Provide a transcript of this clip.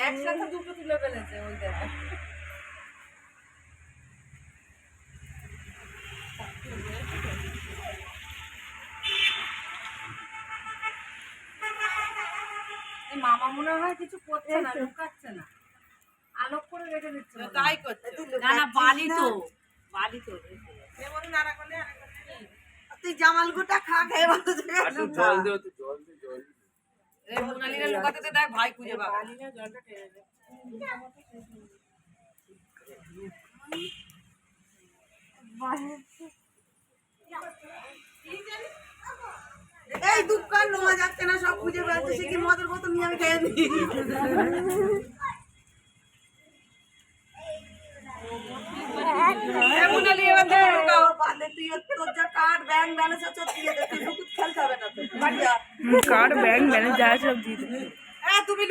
একসাথে দুটো তুলে ফেলেছে ওই দেখা। মামা মনে হয় কিছু করছে না, লুকাচ্ছে না, আলোক করে রেখে দিচ্ছে, তাই করছে। না না, বালি তো তুই জামাল গোটা খা খেয়ে বলতে জল দিও তো, জল দে, জল দে। মোনালিরা লুকাতে তো দেখ ভাই খুঁজে পাবে। এই দোকান নোয়া যাচ্ছে না, সব খুঁজে বেড়াচ্ছে, সে কি মদের বোতল নিয়ে আমি খেয়ে নিই। কার্ড ব্যাংক ব্যালেন্স যা সব দিয়ে তুমি